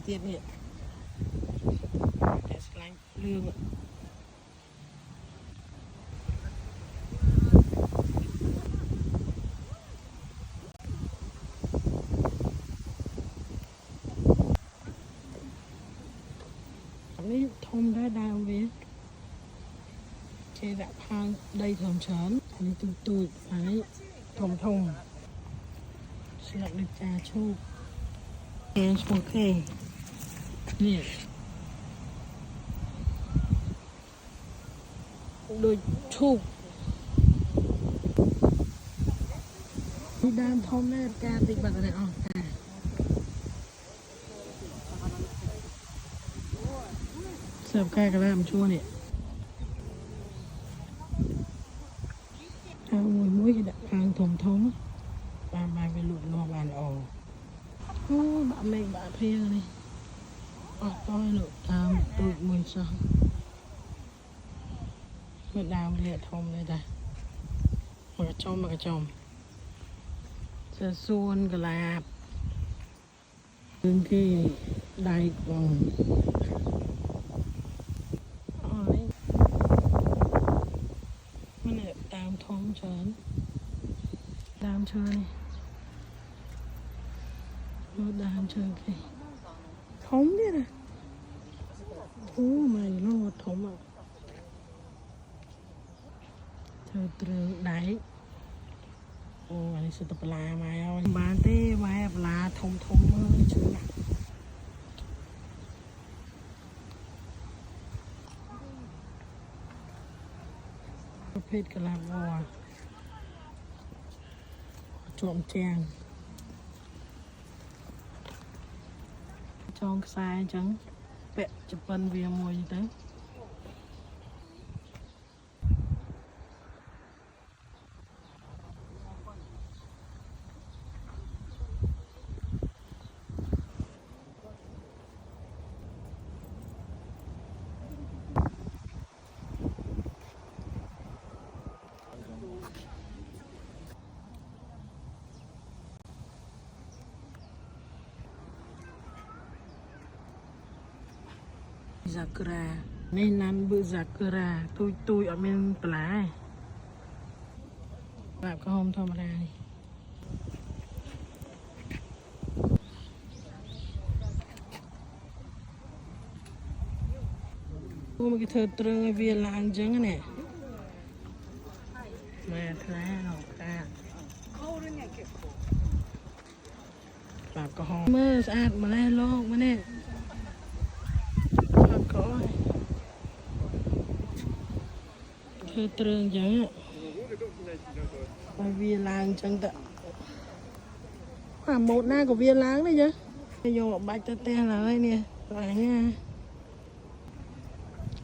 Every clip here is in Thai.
เตี้ยเนี่ยแต่สไลด์เรื่องอันนี้ทมได้ดาวเวทเชดะพางได้ทำเฉินอันนี้ตูดไอ้ทมสลักดิจาโชคแกงโอเคเนี่ยโดยโชคมีดามทอมแม่การติดบัตรอะไรอ๋อเสิร์ฟใกล้กันแล้วมันชั่วเนี่ยเอามุ้ยดักพางถมท้องบานไปหลุดนอกบานออกโอ้บะเมฆบะเพียงนี่ออกต้อยหลุดตามตูดมวยซองเมื่อดาวเรียทมเลยได้มันกระจอมจะส่วนกระลาบพื้นที่ได้กองมันเนี่ยตามท้องเฉินตามเชิญรถดามเชิญสิท้องเนี่ยนะโอ้ไม่รอดท้องอ่ะเธอเตรึงได้โอ้อันนี้สุดปลามาเอาบานเต้ไว้ปลาทมมือชื่อนะประเภทกระลาวัวจอมแจงจองทรายจังเปะจะเป็นเวียมวยตั้งซากุระนี่นั่นบุซากุระตุยออกเป็นปลาแบบก็หอมธรรมดานี่โอ้มันก็เธอตรึงไอเวียลานจังเนี่ยมาแท้หรอกค่ะแบบก็หอมเมื่อสะอาดมาแล้วโลกมาเนี่ยเธอเตรึงจังอ่ะไปเวียล้างจังแต่หมดหน้ากับเวียล้างเลยจ้ะโยบายแต่อะไรเนี่ยอะไรเงี้ย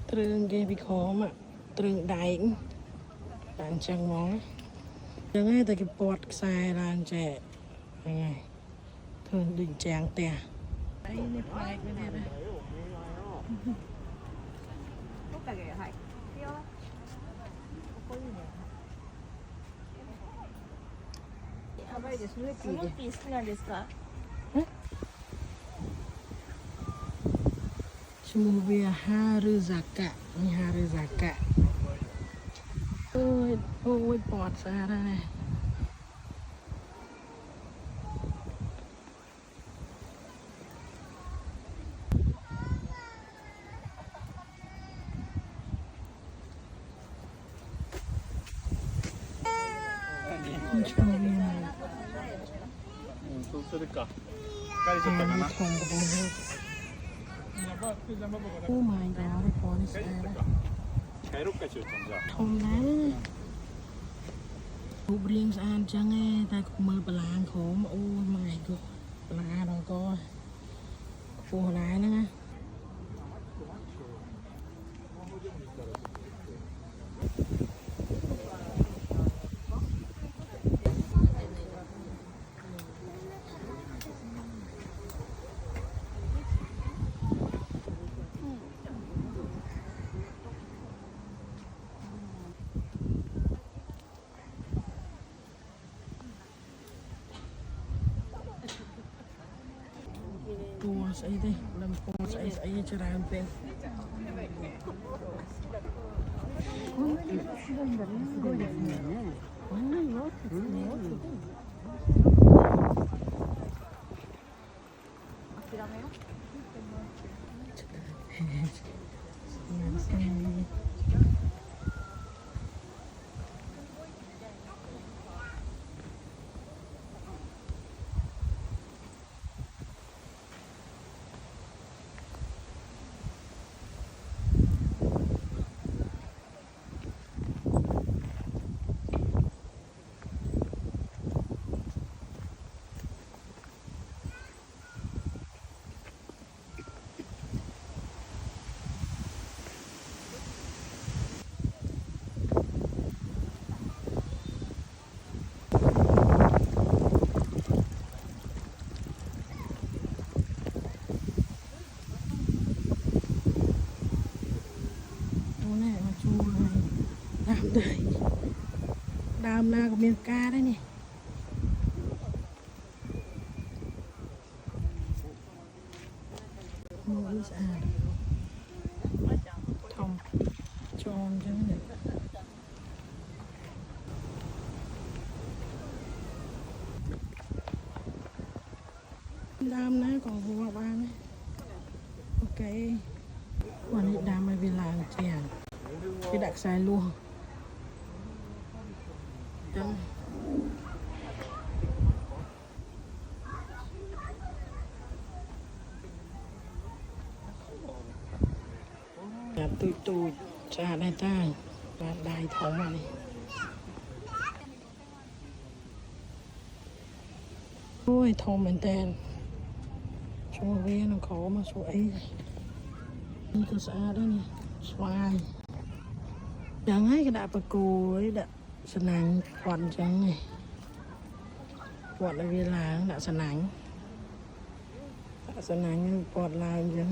เตรึงเกบิคอมอ่ะเตรึงได้ต่างจังมองยังไงแต่กิปอดทรายล้างแจยังไงเธอดึงแจงแต่ไอ้นี่แปลกไม่ได้เลยスヌーピー好きなんですか？ชมูเวียฮารุซากะมีฮารุซากะโอ้ยปอดซาแล้วเนี่ยชมูเวียそうするか。疲れちゃったかな。โอ้ไม่แล้วได้พอนี่ใช่แล้ว帰ろっかちゅうとんじゃ。ทมแล้วรูปเรียงสะอาดจังไงแต่มือปลาโขมโอ้ไม่ก็ปลาเราก็ฟูหลายนะไงตัว ស្អីទេដំពងស្អីច្រើនពេកដើមណាក៏មានការដែរនេះមើលស្អាតធំចងចឹងនេះដើមណាក៏វាបានអូខេวันนี้ដើមឲ្យវាឡើងជាងគេដាក់ខ្សែលួសចឹងយ៉ាប់ទូចស្អាតដែរតាបានដៃធំហ្នឹងអូយធំមែនតើចូលវានឹងក្រមកសួរអីនេះក៏ស្អាតដែរនេះស្វាយយ៉ាងហើយក៏ដាក់បកគោឯដាក់ស្នាញ់គាត់អញ្ចឹងឯងគាត់ឲ្យវាឡើងដាក់ស្នាញ់គាត់ឡើងអញ្ចឹង